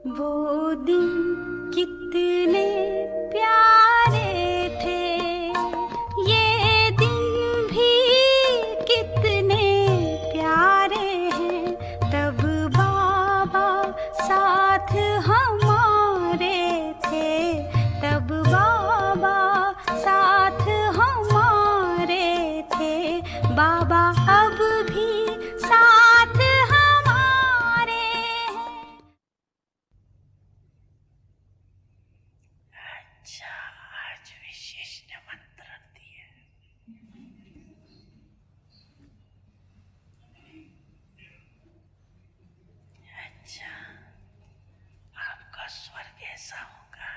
वो दिन कितने प्यारे थे, ये दिन भी कितने प्यारे हैं। तब बाबा साथ हमारे थे, तब बाबा साथ हमारे थे। बाबा अब भी साथ हमारे हैं। अच्छा, आज विशेष निमंत्रण दिए। अच्छा, आपका स्वर्ग ऐसा होगा।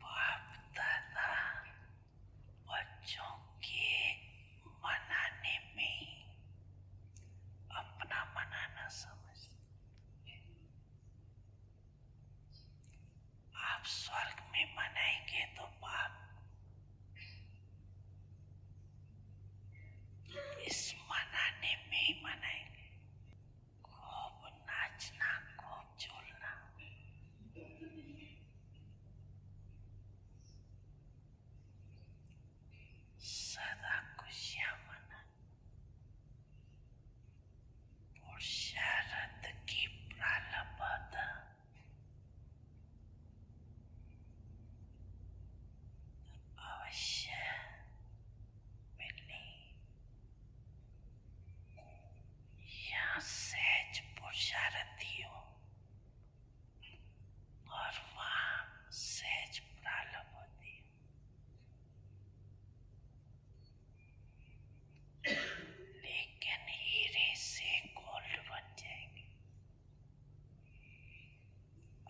बाप दादा बच्चों के मनाने में ही अपना मनाना समझते। आप स्वर्ग में मनाएंगे तो बाप इस मनाने में ही मनाएंगे। खूब नाचना, खूब झूलना, सदा खुशियां मना। पुरुषार्थ की प्रारब्ध अवश्य मिलनी। यहाँ सहज पुरुषार्थी हो और वहाँ सहज प्रारब्ध होती है। लेकिन हीरे से गोल्ड बन जाएंगे।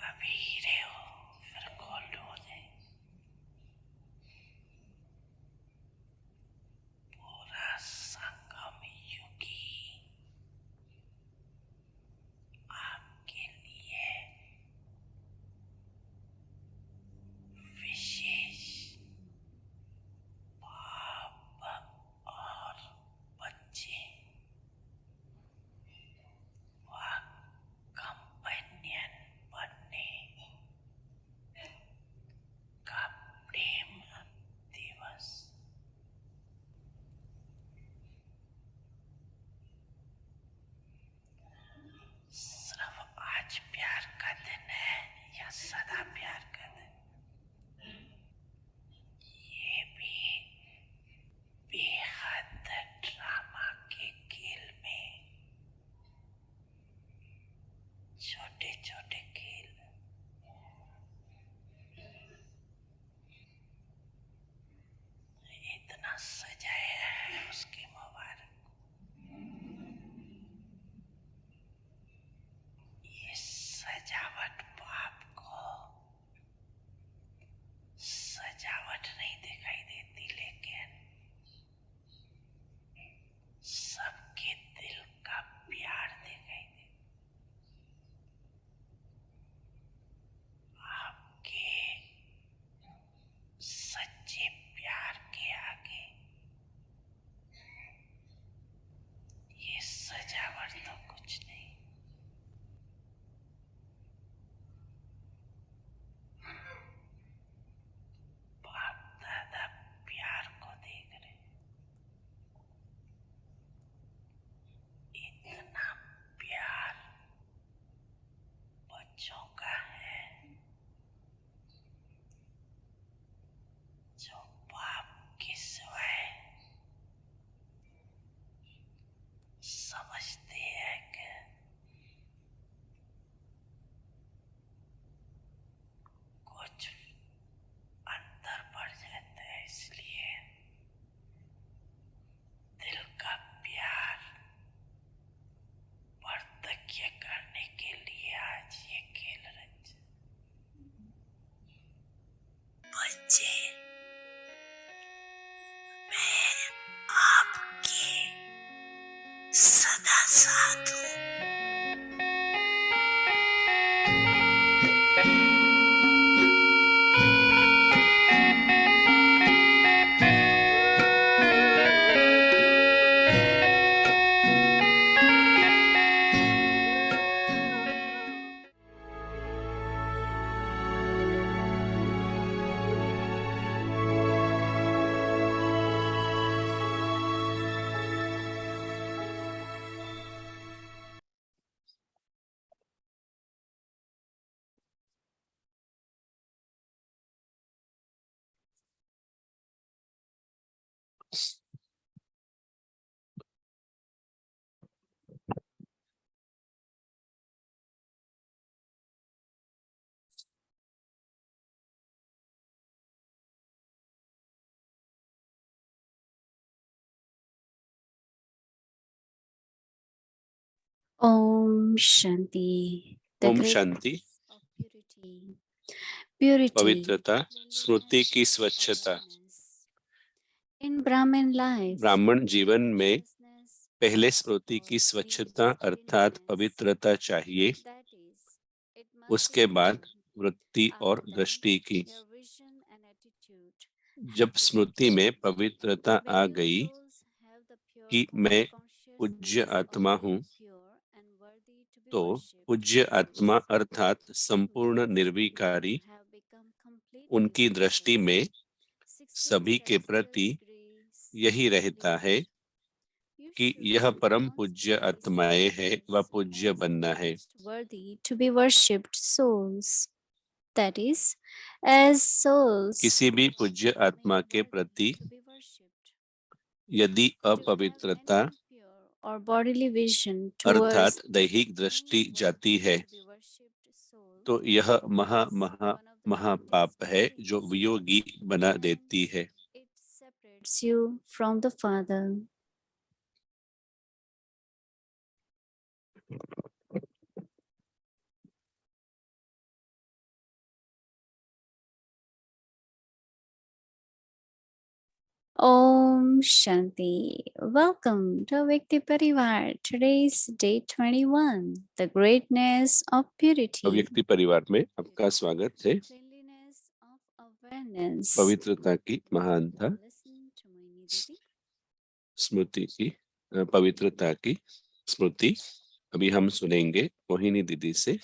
अभी हीरे हो फिर गोल्ड हो जाएंगे। पूरा संगम युगी आपके लिए विशेष बाप और बच्चे व कंपेनियन बनने का प्रेम दिवस। सिर्फ आज प्यार का दिन है या सदा प्यार का दिन, ये भी बेहद ड्रामा के खेल में छोटे छोटे खेल इतना सजाया है उसकी मुबारक। ये सजावट बाप को सजावट नहीं दिखाई देती, लेकिन सबके दिल का प्यार दिखाई देता। आपके सच्चे प्यार के आगे ये सजावट तो कुछ नहीं। बाप दादा प्यार को देख रहे, इतना प्यार बच्चों का है जो बाप के सिवाय समझते हैं कि कुछ अंतर पड़ जाता है। इसलिए दिल का प्यार प्रत्यक्ष करने के लिए आज ये खेल रच। बच्चे, मैं आपके सदा साथ हूँ। Om Shanti. The Om great Shanti, of purity. Purity. पवित्रता, स्मृति की स्वच्छता। In Brahmin life, ब्राह्मण जीवन में consciousness पहले स्मृति की स्वच्छता अर्थात पवित्रता चाहिए, that is, it must उसके be बाद clean. वृत्ति और After that, दृष्टि की। their vision and attitude जब have to be स्मृति में clean. पवित्रता When आ your गई souls have the pure कि मैं पूज्य consciousness आत्मा of हूँ, being pure and worthy to be तो worshipped, पूज्य आत्मा अर्थात संपूर्ण you निर्विकारी have become completely उनकी दृष्टि conscious. में 16 सभी के प्रति celestial degrees यही रहता है you कि should यह परम पूज्य constantly आत्माएं है strive व पूज्य as बनना है। most worthy to be worshipped souls. That is, as souls किसी भी पूज्य आत्मा made के worthy प्रति to be worshipped. यदि To have अपवित्रता any impure or bodily vision towards अर्थात दैहिक दृष्टि any जाती worthy है, to be worshipped soul तो यह is one of the महापाप greatest है जो sins, वियोगी बना and देती है। it separates you from the Father. Om Shanti. Welcome to Vikti Parivar. Today's day 21, the greatness of purity. व्यक्ति परिवार में आपका स्वागत है। Cleanliness of awareness. पवित्रता की महानता, Listen to Moini Didi. स्मृति की पवित्रता की स्मृति अभी हम सुनेंगे मोहिनी दीदी से।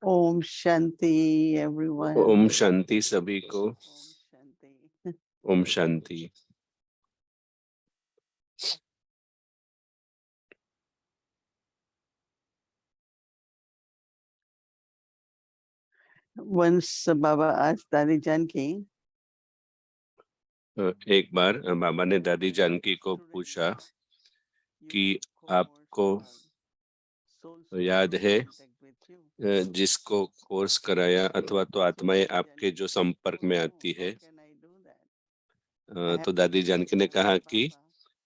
ओम शांति एवरीवन। ओम शांति सभी को। Om Shanti. Om Shanti. Once Baba asked Dadi Janki, एक बार बाबा ने दादी जानकी को पूछा कि आपको याद है जिसको कोर्स कराया अथवा तो आत्माएं आपके जो संपर्क में आती है, तो दादी जानकी ने कहा कि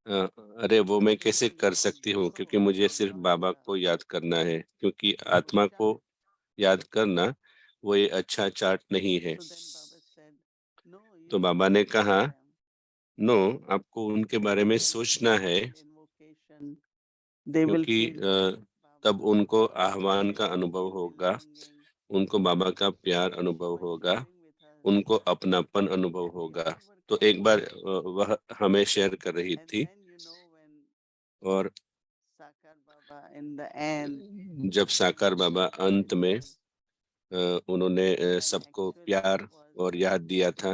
अरे वो मैं कैसे कर सकती हूँ, क्योंकि मुझे सिर्फ बाबा को याद करना है, क्योंकि आत्मा को याद करना वो ये अच्छा चार्ट नहीं है। तो बाबा ने कहा नो, आपको उनके बारे में सोचना है, क्योंकि तब उनको आह्वान का अनुभव होगा, उनको बाबा का प्यार अनुभव होगा, उनको अपनापन अनुभव होगा। तो एक बार वह हमें शेयर कर रही थी, और जब साकार बाबा अंत में उन्होंने सबको प्यार और याद दिया था,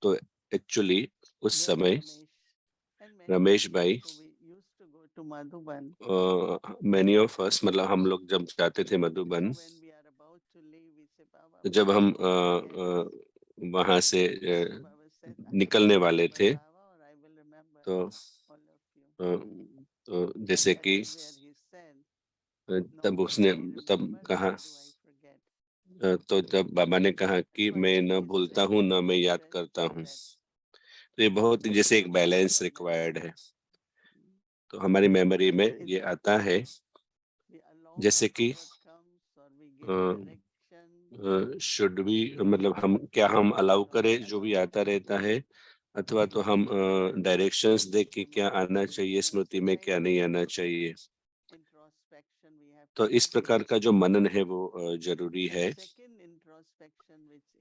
तो एक्चुअली उस समय रमेश भाई, मैनी ऑफ अस, मतलब हम लोग जब जाते थे मधुबन, तो जब हम वहाँ से निकलने वाले थे, तो जैसे कि तब कहा, तो जब बाबा ने कहा कि मैं न भूलता हूँ न मैं याद करता हूँ, तो ये बहुत जैसे एक बैलेंस रिक्वायर्ड है। तो हमारी मेमोरी में ये आता है, जैसे कि शुड भी, मतलब हम अलाउ करें जो भी आता रहता है, अथवा तो हम डायरेक्शंस दे कि क्या आना चाहिए स्मृति में, क्या नहीं आना चाहिए। तो इस प्रकार का जो मनन है वो जरूरी है।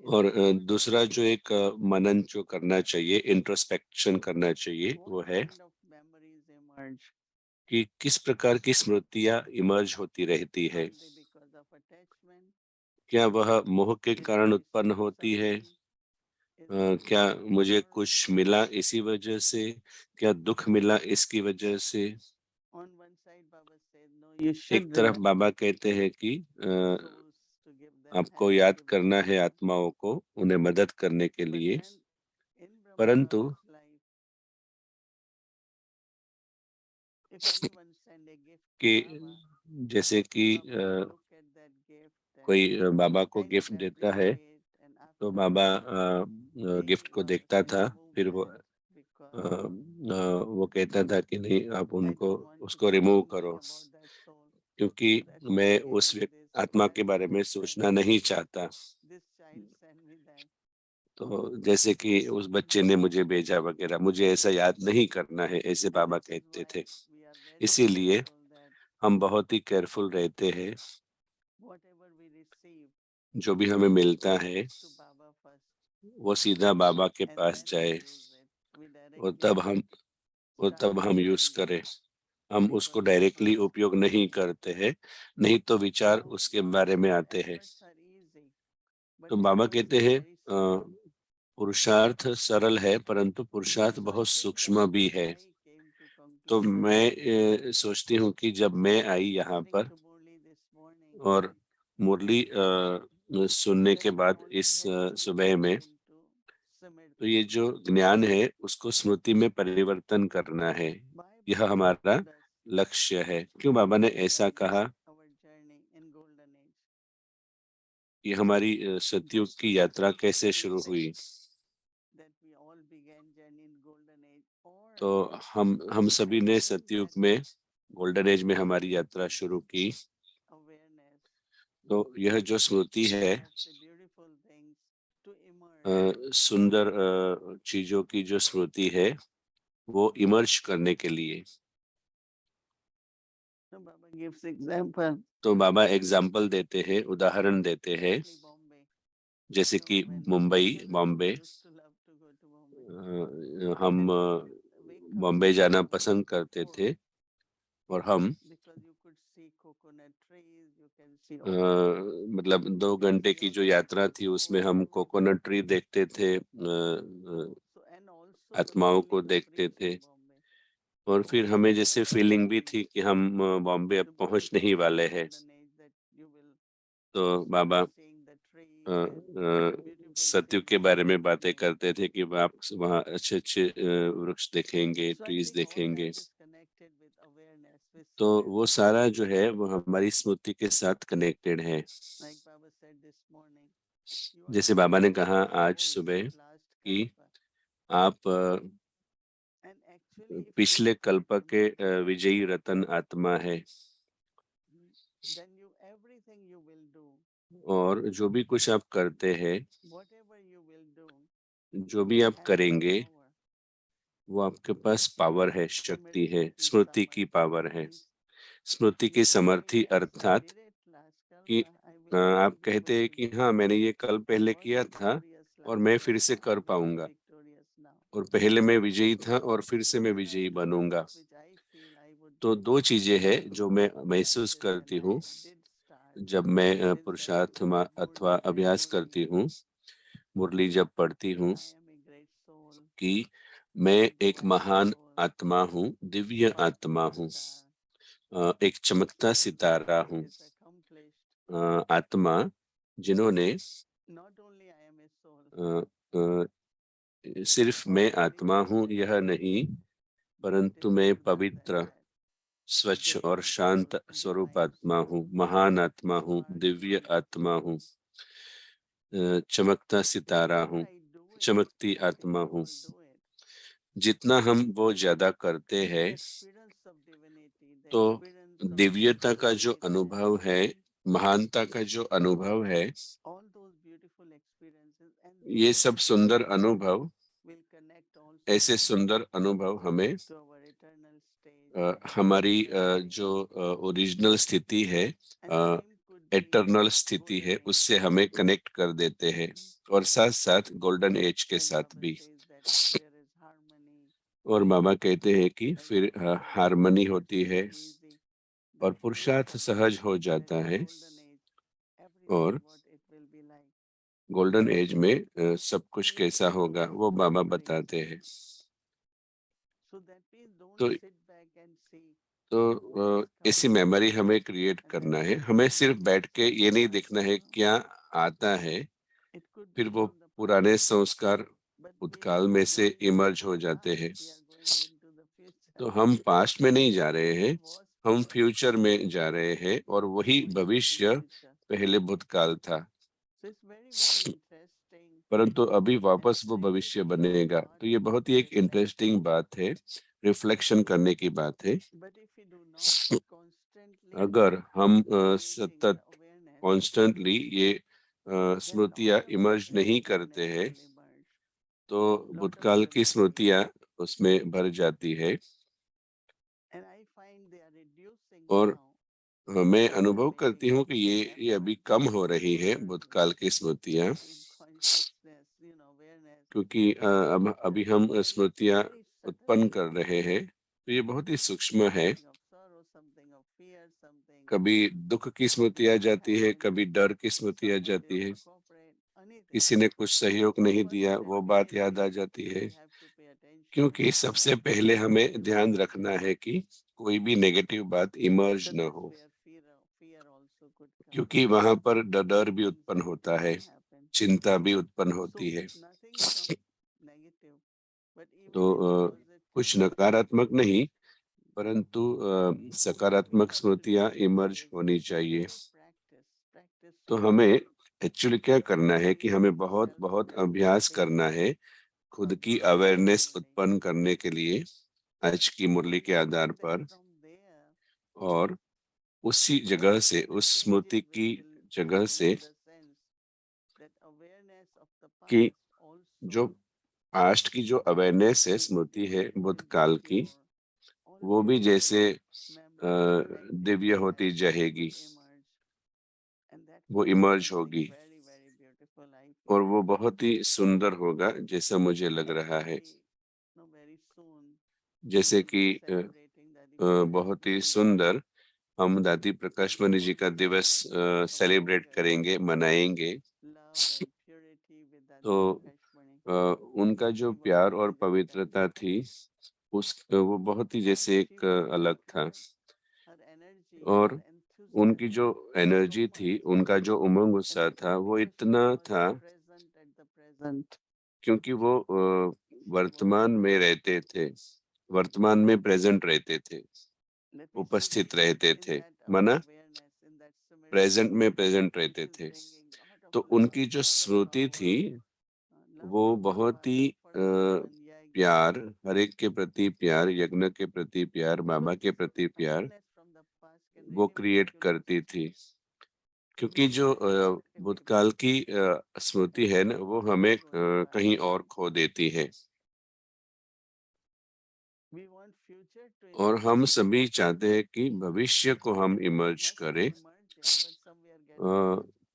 और दूसरा जो एक मनन जो करना चाहिए, इंट्रोस्पेक्शन करना चाहिए, वो है कि किस प्रकार की स्मृतियां इमर्ज होती रहती है। Are they because of attachment? क्या वह मोह के Did कारण I उत्पन्न receive होती है? something? Is it क्या because of मुझे ignorance? कुछ मिला इसी वजह से? क्या दुख मिला इसकी वजह से? On one side, Baba said, no, you एक should तरफ remember बाबा कहते हैं कि souls to give them आपको help, याद give them करना है guidance. आत्माओं को, उन्हें मदद करने के But लिए, then in Brahma परंतु Baba's life, if anyone send a gift to कि Baba, जैसे कि Baba will look at that gift कोई and बाबा को kind of गिफ्ट देता है, appreciate, and तो after बाबा he गिफ्ट को was देखता था, very फिर moved वो that because वो कहता था कि नहीं, आप I उनको don't want to उसको think रिमूव too much करो, about that soul. क्योंकि That's why मैं I gave उस him this. आत्मा के That बारे में child sent सोचना me. नहीं चाहता। This child sent me that. तो जैसे कि उस बच्चे ने मुझे भेजा वगैरह, मुझे ऐसा याद नहीं करना है, ऐसे बाबा That is कहते why थे। we are very इसीलिए careful that हम बहुत ही केयरफुल रहते हैं, whatever we receive, जो भी हमें मिलता है to Baba first, वो सीधा बाबा के and पास then we जाए, use it. We और directly तब हम start यूज using it करें। हम उसको because our डायरेक्टली thoughts, उपयोग नहीं करते हैं, नहीं तो विचार so उसके Baba बारे में said आते हैं। efforts are easy, but तो बाबा efforts कहते are हैं very small. पुरुषार्थ सरल है, परंतु पुरुषार्थ So I बहुत think सूक्ष्म भी when है। I came to तो conclude this मैं सोचती हूँ कि जब मैं आई यहाँ listening पर to Murli this morning, और मुरली सुनने के that we बाद only इस have to सुबह में, change into तो ये Simrti. जो ज्ञान है उसको स्मृति में परिवर्तन करना है, Why यह Baba हमारा told us लक्ष्य है। क्यों बाबा ने ऐसा began कहा? our journey in Golden Age? कि हमारी सतयुग की यात्रा कैसे Do you शुरू हुई? think that we all began journey in Golden Age, or तो हम सभी I ने feel सतयुग that में, गोल्डन एज में हमारी यात्रा this शुरू की। awareness तो यह जो स्मृति है, of the beautiful things to emerge, सुंदर चीजों की जो स्मृति है, वो इमर्ज करने के लिए। so Baba gives example, तो बाबा एग्जाम्पल देते हैं, उदाहरण देते हैं, especially Bombay. जैसे So कि when Mumbai, children Bombay. used to love to go to Bombay, हम and we would wake up Bombay so जाना early पसंद करते before, थे, और हम because you could see coconut trees, you can see a, all the मतलब 2 घंटे beauty की of जो that यात्रा थी उसमें soul, हम everything. कोकोनट ट्री देखते थे, So and also the आत्माओं को feeling of देखते थे, reaching Bombay. और फिर हमें जैसे So फीलिंग भी when थी कि हम बॉम्बे अब the Baba पहुंच नहीं told in वाले हैं। Golden Age that you will तो start Baba seeing the trees and beautiful Sathyu के scenery बारे in में बातें Bombay. करते थे कि आप वहाँ अच्छे अच्छे वृक्ष देखेंगे, So I trees think all देखेंगे। that is connected with awareness, with तो वो Simrti. सारा जो है वो हमारी स्मृति के साथ कनेक्टेड है। Like Baba said this morning, you are जैसे the बाबा ने कहा victorious आज soul सुबह of last कि Kalpa. आप And actually, if you पिछले look at कल्प के Murti, विजयी रतन आत्मा है, then you everything you will do, और जो भी कुछ आप करते हैं, whatever you will do, जो भी you आप have that करेंगे, power. वो आपके पास पावर है, शक्ति है, Simrti ki स्मृति की samartha पावर है। means स्मृति की you can say, समर्थी yes, I अर्थात did it last कि Kalpa, I will आप again be कहते able हैं to कि do हाँ, it. मैंने ये कल I पहले was किया था victorious और last मैं फिर से Kalpa, कर I will be पाऊंगा, victorious now. और पहले मैं विजयी था और फिर से मैं There are विजयी two बनूंगा। things which I feel I would तो 2 चीजें हैं जो मैं महसूस practice when करती I हूँ did start जब मैं with that पुरुषार्थ अथवा Murli and अभ्यास Golden करती Age, हूँ, मुरली जब पढ़ती that हूँ, I am a great soul, कि मैं a एक divine महान soul, आत्मा हूँ, दिव्य आत्मा sparkling हूँ, star, एक चमकता सितारा who हूँ, has accomplished. आत्मा जिन्होंने Not only I am a soul, अ, अ, सिर्फ मैं already आत्मा हूँ perfect, यह नहीं, but परंतु still मैं more than पवित्र, that, स्वच्छ और great शांत soul, स्वरूप divine आत्मा soul, हूँ, महान आत्मा हूँ, दिव्य sparkling. आत्मा हूँ, चमकता सितारा Whatever हूँ, I do it, चमकती as we आत्मा हूँ। all do it, जितना हम वो ज्यादा करते the हैं, experience of divinity, the तो experience of दिव्यता का जो greatness, अनुभव है, महानता का जो अनुभव है, all those beautiful experiences, and ये those सब सुंदर अनुभव, will connect also ऐसे सुंदर अनुभव हमें to our eternal state, हमारी eternal जो state. ओरिजिनल स्थिति है, And same could be eternal स्थिति है, golden age, उससे हमें कनेक्ट कर देते हैं, और साथ साथ गोल्डन एज के when साथ Baba भी। says that there is harmony, और बाबा कहते हैं कि फिर हार्मनी होती है और पुरुषार्थ सहज हो जाता है और गोल्डन एज में सब कुछ कैसा होगा वो बाबा बताते हैं। तो ऐसी मेमोरी हमें क्रिएट करना है। हमें सिर्फ बैठ के ये नहीं देखना है क्या आता है, फिर वो पुराने संस्कार भूतकाल में से इमर्ज हो जाते हैं। तो हम पास्ट में नहीं जा रहे हैं, हम फ्यूचर में जा रहे हैं और वही भविष्य पहले भूतकाल था, परंतु अभी वापस वो भविष्य बनेगा। तो ये बहुत ही एक इंटरेस्टिंग बात है, रिफ्लेक्शन करने की बात है। अगर हम सतत कॉन्स्टेंटली ये स्मृतियाँ इमर्ज नहीं करते हैं, तो भूतकाल की स्मृतियाँ उसमें भर जाती है और मैं अनुभव करती हूँ कि ये अभी कम हो रही है भूतकाल की स्मृतियाँ, क्योंकि अब अभी हम स्मृतियाँ उत्पन्न कर रहे हैं, तो ये बहुत ही सूक्ष्म है। कभी दुख की स्मृति आ जाती है, कभी डर की स्मृति आ जाती है, किसी ने कुछ सहयोग नहीं दिया वो बात याद आ जाती है, क्योंकि सबसे पहले हमें ध्यान रखना है कि कोई भी नेगेटिव बात इमर्ज न हो, क्योंकि वहां पर डर भी उत्पन्न होता है, चिंता भी उत्पन्न होती है। तो कुछ नकारात्मक नहीं, परंतु सकारात्मक स्मृतियाँ इमर्ज होनी चाहिए। तो हमें एक्चुअली क्या करना है कि हमें बहुत बहुत अभ्यास करना है खुद की अवेयरनेस उत्पन्न करने के लिए आज की मुरली के आधार पर, और उसी जगह से, उस स्मृति की जगह से कि जो पास्ट की जो अवेयरनेस है, स्मृति है भूतकाल की, वो भी जैसे दिव्य होती जाएगी, वो इमर्ज होगी और वो बहुत ही सुंदर होगा जैसा मुझे लग रहा है। जैसे कि बहुत ही सुंदर हम दादी प्रकाश मणि जी का दिवस सेलिब्रेट करेंगे, मनाएंगे। तो उनका जो प्यार और पवित्रता थी, वो बहुत ही जैसे एक अलग था, और उनकी जो एनर्जी थी, उनका जो उमंग उत्साह था, वो इतना था क्योंकि वो वर्तमान में रहते थे, वर्तमान में प्रेजेंट रहते थे, उपस्थित रहते थे, माना प्रेजेंट में प्रेजेंट रहते थे। तो उनकी जो स्मृति थी वो बहुत ही प्यार, हर एक के प्रति प्यार, यज्ञ के प्रति प्यार, बाबा के प्रति प्यार वो क्रिएट करती थी। क्योंकि जो भूतकाल की स्मृति है ना, वो हमें कहीं और खो देती है, और हम सभी चाहते हैं कि भविष्य को हम इमर्ज करें।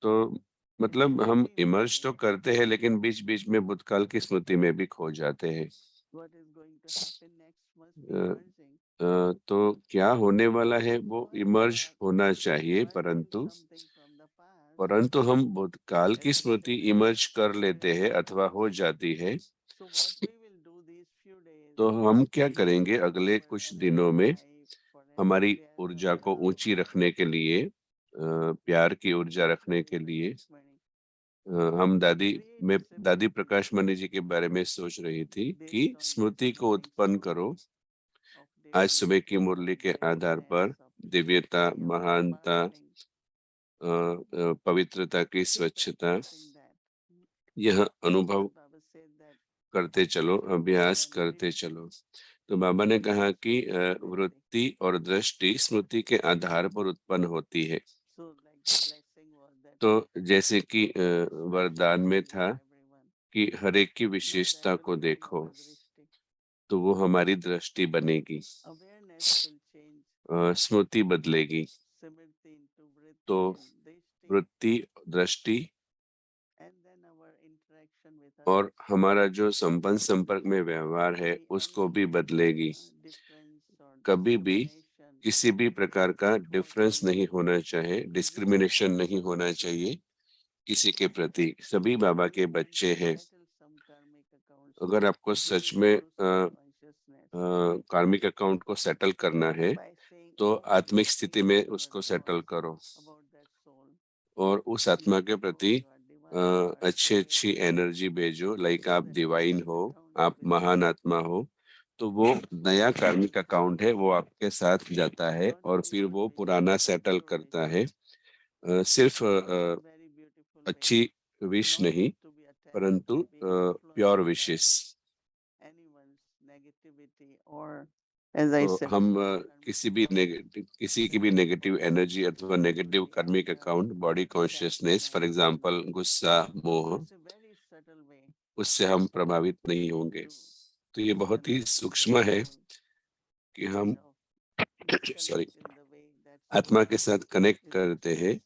तो मतलब हम इमर्ज तो करते हैं, लेकिन बीच-बीच में भूतकाल की स्मृति में भी खो जाते हैं। अ तो क्या होने वाला है वो इमर्ज होना चाहिए, परंतु हम भूतकाल की स्मृति इमर्ज कर लेते हैं अथवा हो जाती है। तो हम क्या करेंगे अगले कुछ दिनों में हमारी ऊर्जा को ऊंची रखने के लिए, प्यार की ऊर्जा रखने के लिए, हम मैं दादी प्रकाश मणि जी के बारे में सोच रही थी कि स्मृति को उत्पन्न करो आज सुबह की मुरली के आधार पर, दिव्यता, महानता, पवित्रता की स्वच्छता, यह अनुभव करते चलो, अभ्यास करते चलो। तो बाबा ने कहा कि वृत्ति और दृष्टि स्मृति के आधार पर उत्पन्न होती है। तो जैसे कि वरदान में था कि हर एक की विशेषता को देखो, तो वो हमारी दृष्टि बनेगी, स्मृति बदलेगी। तो वृत्ति, दृष्टि और हमारा जो संबंध संपर्क में व्यवहार है उसको भी बदलेगी। कभी भी किसी भी प्रकार का डिफरेंस नहीं होना चाहिए, डिस्क्रिमिनेशन नहीं होना चाहिए किसी के प्रति। सभी बाबा के बच्चे हैं। अगर आपको सच में कार्मिक अकाउंट को सेटल करना है तो आत्मिक स्थिति में उसको सेटल करो और उस आत्मा के प्रति अच्छी एनर्जी भेजो। लाइक आप डिवाइन हो, आप महान आत्मा हो, तो वो नया कार्मिक अकाउंट है वो आपके साथ जाता है और फिर वो पुराना सेटल करता है। सिर्फ अच्छी विश नहीं परंतु प्योर विशेस। तो हम किसी की भी नेगेटिव एनर्जी अथवा नेगेटिव कार्मिक account, body consciousness, for example गुस्सा, मोह, उससे हम प्रभावित नहीं होंगे। तो ये बहुत ही सूक्ष्म है कि हम सॉरी आत्मा के साथ कनेक्ट करते हैं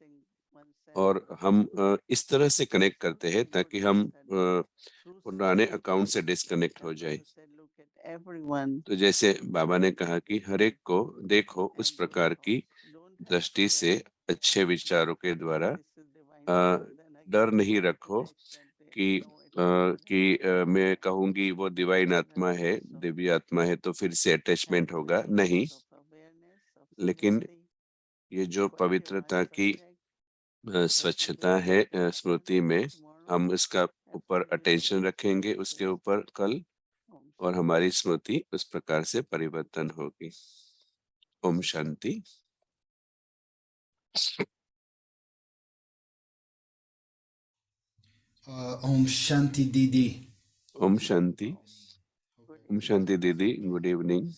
और हम इस तरह से कनेक्ट करते हैं ताकि हम पुराने अकाउंट से डिस्कनेक्ट हो जाए। तो जैसे बाबा ने कहा कि हर एक को देखो उस प्रकार की दृष्टि से, अच्छे विचारों के द्वारा। डर नहीं रखो कि मैं कहूंगी वो डिवाइन आत्मा है, दिव्य आत्मा है, तो फिर से अटैचमेंट होगा। नहीं, लेकिन ये जो पवित्रता की स्वच्छता है स्मृति में, हम इसका ऊपर अटेंशन रखेंगे उसके ऊपर कल, और हमारी स्मृति उस प्रकार से परिवर्तन होगी। Om Shanti. Om Shanti Didi. Om Shanti. Om Shanti दीदी, good evening.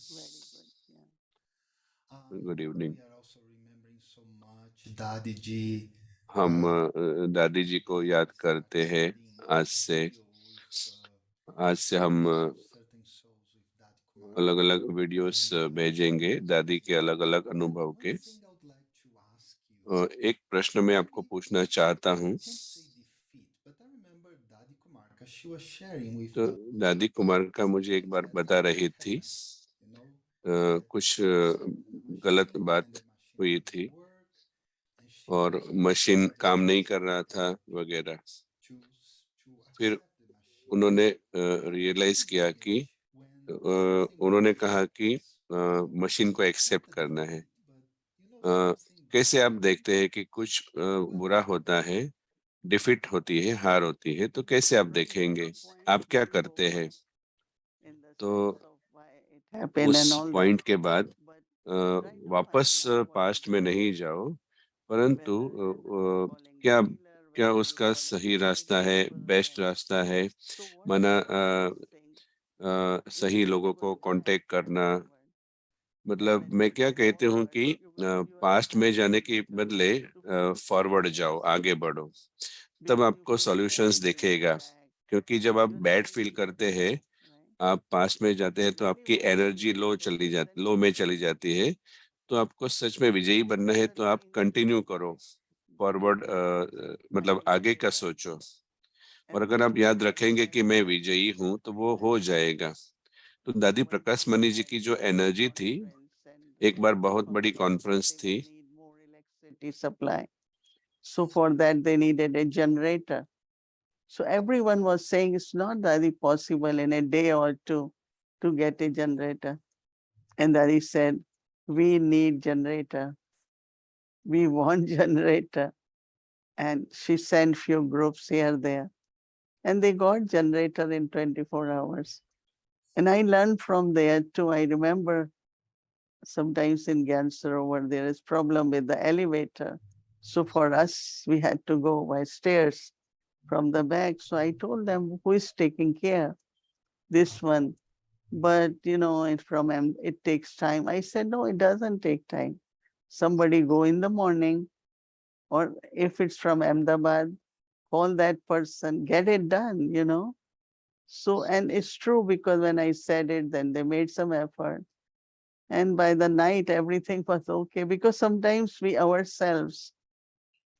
Good evening. We are also remembering so much Dadi Ji. हम दादी जी को याद करते हैं आज से। आज से हम अलग अलग वीडियोस भेजेंगे दादी के अलग अलग अनुभव के। एक प्रश्न मैं आपको पूछना चाहता हूँ। तो दादी कुमार का मुझे एक बार बता रही थी कुछ गलत बात हुई थी और मशीन काम नहीं कर रहा था वगैरह। फिर उन्होंने रियलाइज किया कि उन्होंने कहा कि मशीन को एक्सेप्ट करना है। कैसे आप देखते हैं कि कुछ बुरा होता है, डिफीट होती है, हार होती है, तो कैसे आप देखेंगे? आप क्या करते हैं? तो उस पॉइंट के बाद वापस पास्ट में नहीं जाओ, परंतु क्या क्या उसका सही रास्ता है, बेस्ट रास्ता है? माना सही लोगों को कांटेक्ट करना। मतलब मैं क्या कहते हूँ कि पास्ट में जाने के बदले फॉरवर्ड जाओ, आगे बढ़ो, तब आपको सॉल्यूशंस दिखेगा। क्योंकि जब आप बैड फील करते हैं, आप पास्ट में जाते हैं, तो आपकी एनर्जी लो में चली जाती है। तो आपको सच में विजयी बनना है तो आप कंटिन्यू करो, फॉरवर्ड मतलब आगे का सोचो। और अगर आप याद रखेंगे कि मैं विजयी हूँ तो वो हो जाएगा। तो दादी प्रकाश मणि जी की जो एनर्जी थी, एक बार बहुत बड़ी कॉन्फ्रेंस थी। So for that they needed a generator. So everyone was saying it's not really possible in a day or two to get a generator. And Daddy said, we need generator. We want generator. And she sent few groups here, there. And they got generator in 24 hours. And I learned from there too. I remember sometimes in Gyan Sarovar, there is problem with the elevator. So for us, we had to go by stairs from the back. So I told them, who is taking care? This one. But it takes time. I said, no, it doesn't take time. Somebody go in the morning, or if it's from Ahmedabad, call that person, get it done. So, and it's true, because when I said it, then they made some effort. And by the night, everything was okay, because sometimes we ourselves,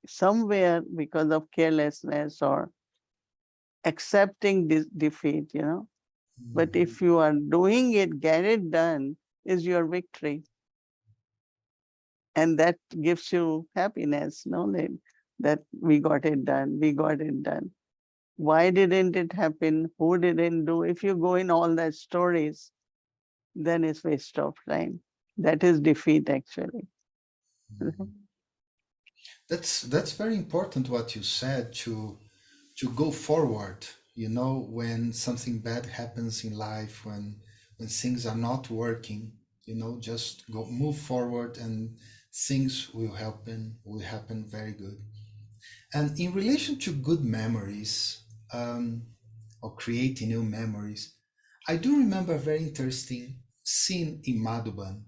somewhere because of carelessness or accepting this defeat, But if you are doing it, get it done, is your victory. And that gives you happiness, no? That we got it done, we got it done. Why didn't it happen? Who didn't do? If you go in all that stories, then it's waste of time. That is defeat, actually. That's very important what you said, to go forward, when something bad happens in life, when things are not working, just move forward, and things will happen very good. And in relation to good memories, or creating new memories, I do remember a very interesting scene in Madhuban.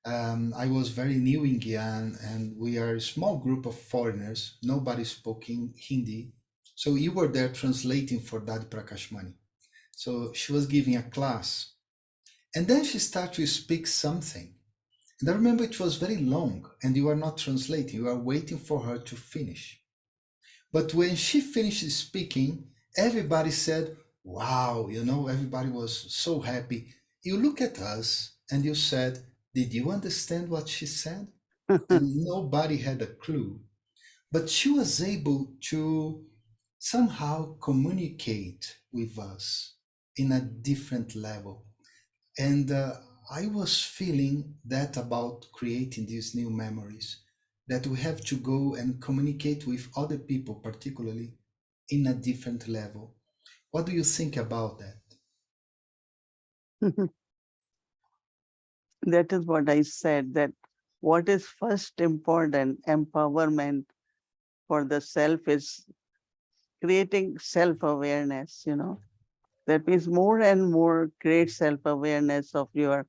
I was very new in Gyan, and we are a small group of foreigners. Nobody spoke Hindi. So you were there translating for Dadi Prakashmani. So she was giving a class. And then she started to speak something. And I remember it was very long, and you are not translating. You are waiting for her to finish. But when she finished speaking, everybody said, wow, everybody was so happy. You look at us and you said, did you understand what she said? And nobody had a clue. But she was able to somehow communicate with us in a different level. And I was feeling that about creating these new memories, that we have to go and communicate with other people, particularly in a different level. What do you think about that? That is what I said, that what is first important, empowerment for the self, is creating self-awareness, That means more and more great self-awareness of your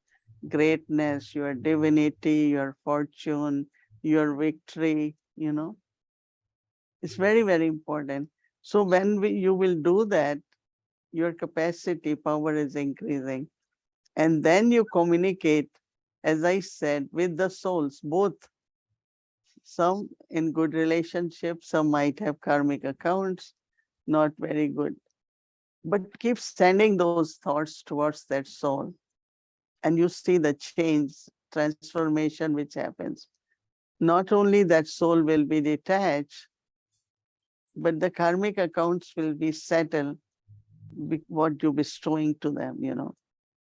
greatness, your divinity, your fortune, your victory, It's very, very important. So when you will do that, your capacity, power is increasing. And then you communicate, as I said, with the souls, both. Some in good relationships, some might have karmic accounts, not very good. But keep sending those thoughts towards that soul, and you see the change, transformation which happens. Not only that soul will be detached, but the karmic accounts will be settled with what you're bestowing to them,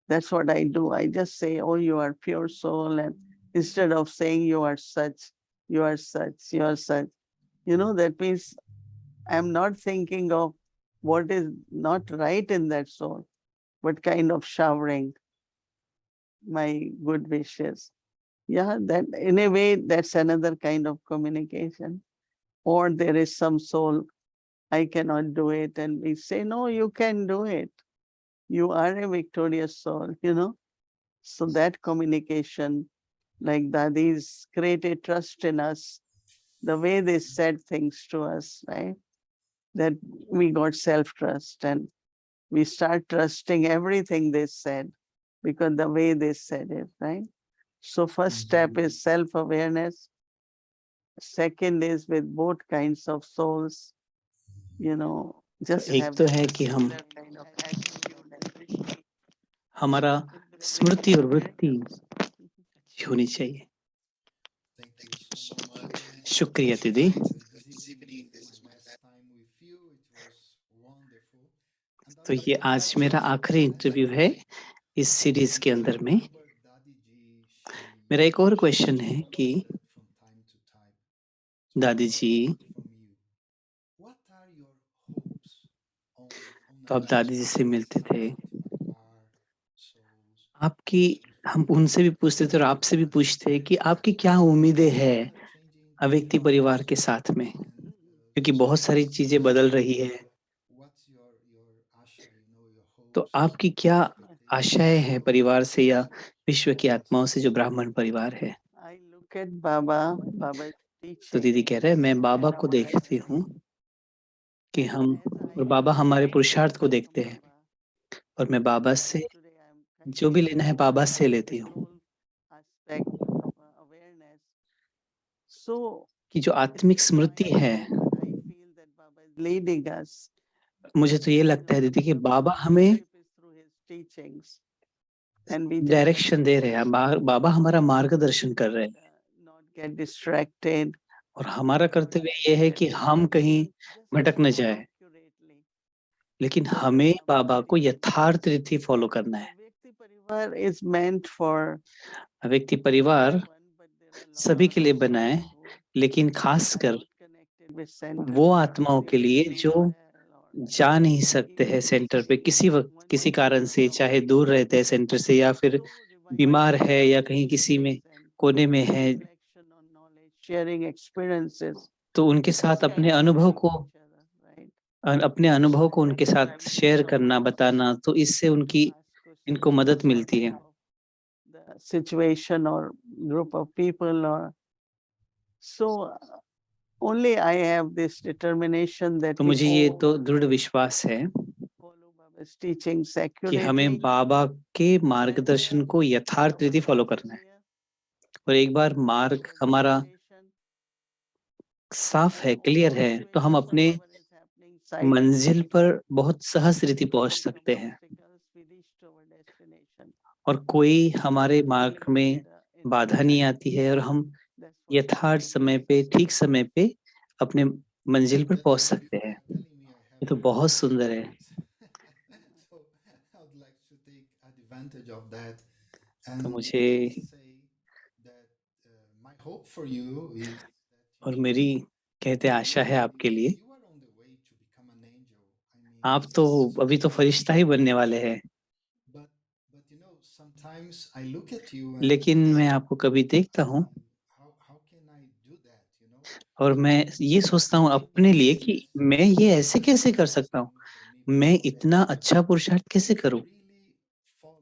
That's what I do. I just say, oh, you are pure soul. And instead of saying you are such, you are such, you are such, that means I'm not thinking of what is not right in that soul, but kind of showering my good wishes. Yeah, that in a way, that's another kind of communication. Or there is some soul, I cannot do it. And we say, no, you can do it. You are a victorious soul, So that communication, like Dadis, created trust in us, the way they said things to us, right? That we got self-trust and we start trusting everything they said because the way they said it, right? So first step is self-awareness. Second is with both kinds of souls, just एक have तो that है कि हम similar kind of attitude and vision. हमारा स्मृति और वृत्ति अच्छी होनी चाहिए. Thank you so much. शुक्रिया दीदी. This evening was my last time with you. It was wonderful. And I तो would ये like आज to मेरा ask आखिरी इंटरव्यू है इस सीरीज के अंदर में. remember Dadi Ji, मेरा एक और क्वेश्चन है कि from time to time. So दादी जी, from you, what are your hopes on तो आप दादी जी से मिलते थे, souls? आपकी हम उनसे भी पूछते थे और आपसे भी पूछते कि आपकी क्या उम्मीदें हैं अव्यक्ति परिवार के साथ में, क्योंकि बहुत सारी चीजें बदल रही है. तो आपकी क्या आशाएं हैं परिवार से या विश्व की आत्माओं से जो ब्राह्मण परिवार है? I look at Baba, Baba's तो teaching. दीदी कह रहे हैं मैं बाबा को देखती हूँ कि हम और बाबा हमारे पुरुषार्थ को देखते हैं और मैं बाबा से जो भी लेना है बाबा से लेती हूँ So कि जो आत्मिक स्मृति है I feel that Baba is leading us. मुझे तो ये लगता है दीदी कि बाबा हमें डायरेक्शन दे रहे हैं, बाबा हमारा मार्गदर्शन कर रहे हैं। not get distracted, और हमारा कर्तव्य ये है कि हम कहीं भटक न जाए, लेकिन हमें बाबा को यथार्थ रीति फॉलो करना है। व्यक्ति परिवार is meant for व्यक्ति परिवार सभी के लिए बना है, लेकिन खासकर वो आत्माओं के लिए जो जा नहीं सकते हैं सेंटर पे किसी वक्त किसी कारण से, चाहे दूर रहते हैं सेंटर से या फिर बीमार है या कहीं किसी में कोने में है, sharing experiences, तो उनके साथ अपने अनुभव को उनके साथ शेयर करना, बताना, तो इससे इनको मदद मिलती है। the situation or group of people, or so only I have this determination that तो we मुझे ये all तो दृढ़ विश्वास है follow Baba's teachings कि हमें accurately. बाबा के मार्गदर्शन को यथार्थ रीति फॉलो करना है। और एक बार मार्ग हमारा साफ है, क्लियर है, तो हम अपने मंजिल पर बहुत सहज रीति पहुंच सकते हैं और कोई हमारे मार्ग में बाधा नहीं आती है और हम यथार्थ समय पे, ठीक समय पे अपने मंजिल पर पहुंच सकते हैं। ये तो बहुत सुंदर है। So I would like to take advantage of that तो and मुझे say that my hope for you is that और you मेरी कहते आशा है आपके लिए, you are on the way to become an angel. I mean, आप तो अभी तो फरिश्ता ही बनने वाले हैं। but you know, sometimes I look at you and लेकिन मैं आपको कभी देखता हूँ how can I do that, you know? और मैं ये सोचता हूँ अपने लिए कि मैं ये ऐसे कैसे कर सकता हूँ, मैं इतना अच्छा पुरुषार्थ कैसे करूँ Really follow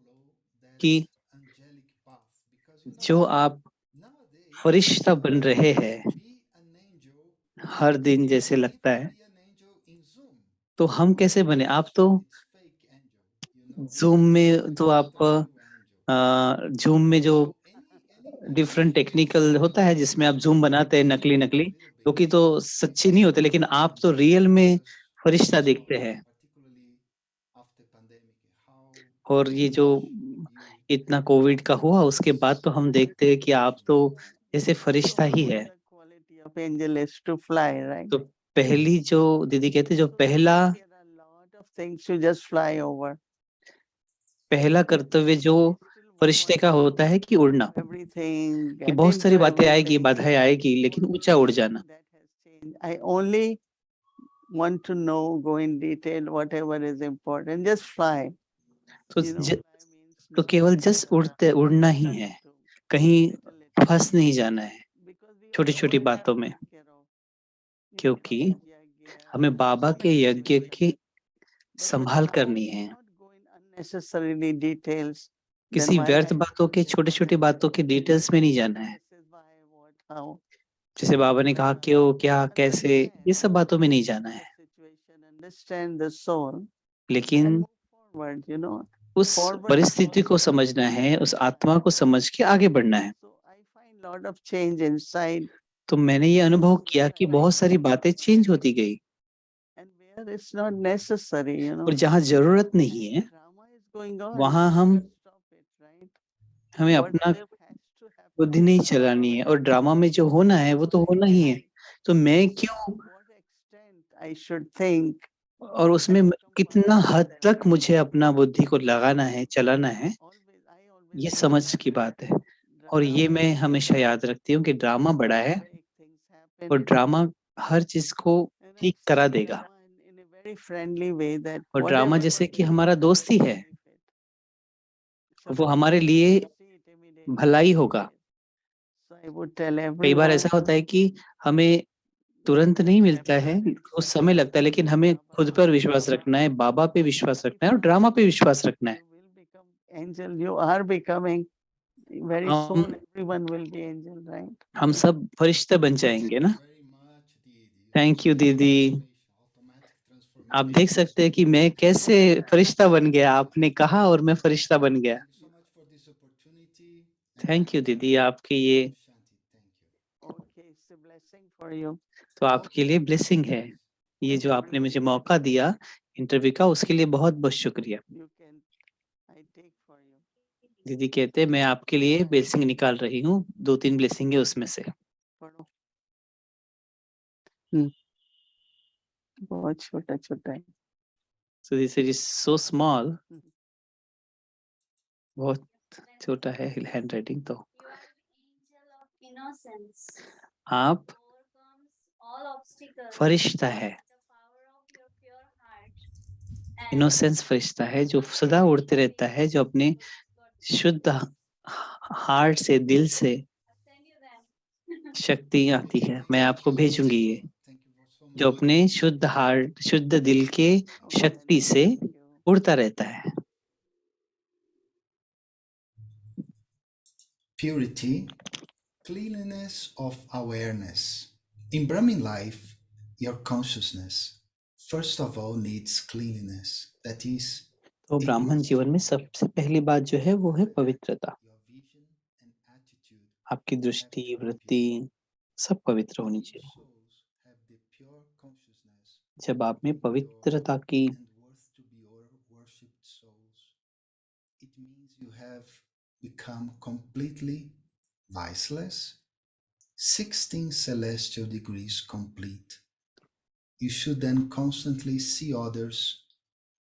that कि angelic path, because you know जो आप nowadays फरिश्ता बन रहे हैं to be an angel, हर दिन जैसे you लगता can है, be an angel in Zoom. तो हम कैसे बने? आप तो It's fake angel, you know. Zoom में It's तो not आप a real angel. जूम में जो So any different angel technical होता है जिसमें आप जूम बनाते हैं नकली नकली, a little जो bit, कि तो सच्चे नहीं होते, लेकिन आप तो रियल में फरिश्ता देखते हैं। particularly after pandemic, how और ये जो इतना कोविड का हुआ उसके बाद तो हम देखते हैं कि आप तो जैसे फरिश्ता ही है। The quality of angel is to fly, right? तो पहली जो दीदी कहते जो पहला There are a lot of things to just fly over. पहला कर्तव्य जो फरिश्ते का होता है कि उड़ना, Everything, कि get बहुत सारी into बातें आएगी, everything. बाधाएं आएगी, लेकिन ऊंचा उड़ जाना। That has changed. I only want to know, go in detail, whatever is important, just fly. तो You know, ज, fly means तो not केवल जस्ट उड़ना ही है, कहीं फंस नहीं जाना है because we छोटी all छोटी have बातों to में, take care of, you know, क्योंकि Baba's yagya, हमें बाबा so के many यज्ञ things. की But संभाल करनी है। not go in unnecessarily details. Then किसी why व्यर्थ I बातों के, should छोटे छोटे बातों के डिटेल्स में नहीं जाना है। this is why, what, how. जैसे बाबा ने कहा क्यों, क्या, कैसे, ये सब बातों में नहीं जाना है, The situation, understand the soul, and लेकिन move forward, you know. उस परिस्थिति को समझना है, उस आत्मा को समझ के आगे बढ़ना है। So I find lot of change inside, तो मैंने ये अनुभव किया कि बहुत सारी बातें चेंज होती गई and where it's not necessary, you know. और जहाँ जरूरत नहीं है Drama is going on. वहाँ हम Stop it, right? हमें What अपना has to happen, बुद्धि नहीं चलानी है और ड्रामा में जो होना है वो तो होना ही है। तो मैं क्यों, what extent I should think, और उसमें कितना हद तक मुझे अपना बुद्धि को लगाना है, चलाना है, always, I always ये समझ की बात है। और ये मैं हमेशा याद रखती हूँ कि ड्रामा बड़ा है make things happen. और ड्रामा हर चीज को And I ठीक see करा देगा। drama in a very friendly way that और ड्रामा whatever जैसे you कि do, हमारा दोस्त ही है, benefit. वो हमारे लिए See it immediately. भलाई होगा। So I would tell कई बार everyone, ऐसा होता है कि हमें तुरंत नहीं मिलता है, कुछ समय लगता है, लेकिन हमें खुद पर विश्वास रखना है, बाबा पे विश्वास रखना है और ड्रामा पे विश्वास रखना है। you will become angel. You are becoming very हम soon. Everyone will be angel, right? हम सब फरिश्ते बन जाएंगे ना। very much, Didi. Thank you दीदी। Automatic transformation. आप देख सकते हैं कि मैं कैसे फरिश्ता बन गया, आपने कहा और मैं फरिश्ता बन गया। Thank you so much for this opportunity. and thank you दीदी, आपके ये Shanti, thank you. Okay, it's a blessing for you. तो आपके लिए ब्लेसिंग है, ये जो आपने मुझे मौका दिया इंटरव्यू का, उसके लिए बहुत बहुत शुक्रिया। You can, I take for you. दीदी कहते मैं आपके लिए ब्लेसिंग निकाल रही हूँ, 2-3 ब्लेसिंग है उसमें से। पढ़ो। बहुत छोटा छोटा है। So this is so small, हम्म। बहुत छोटा है हैंड राइटिंग तो। You are the angel of innocence. आप Overcomes all obstacles. फरिश्ता है, The power of your pure heart. And innocence फरिश्ता है जो सदा उड़ते रहता है, जो अपने शुद्ध हार्ट से, दिल से I'll send you them. शक्ति आती है। मैं आपको भेजूंगी ये, Thank you so much. जो अपने शुद्ध हार्ट, शुद्ध दिल के शक्ति से उड़ता रहता है। Purity, cleanliness of awareness. In Brahmin life, your consciousness, first of all, needs cleanliness. That is, तो ब्राह्मण जीवन में सबसे पहली बात जो है वो है पवित्रता। your vision and attitude आपकी दृष्टि, वृत्ति सब पवित्र होनी When चाहिए। souls have the pure consciousness जब आप में of पवित्रता की and worth to be worshipped souls, it means you have become completely viceless, 16 celestial degrees complete. You should then constantly see others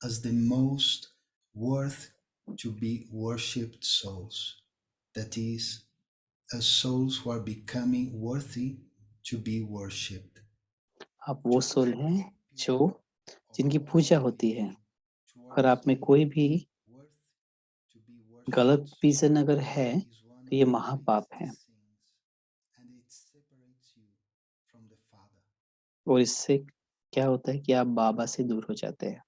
as the most worth to be worshipped souls. That is, as souls who are becoming worthy to be worshipped. आप वो soul हैं जो जिनकी पूजा होती है। अगर आप में कोई भी गलत विजन अगर है तो ये महापाप है, और इससे क्या होता है कि आप बाबा से दूर हो जाते हैं।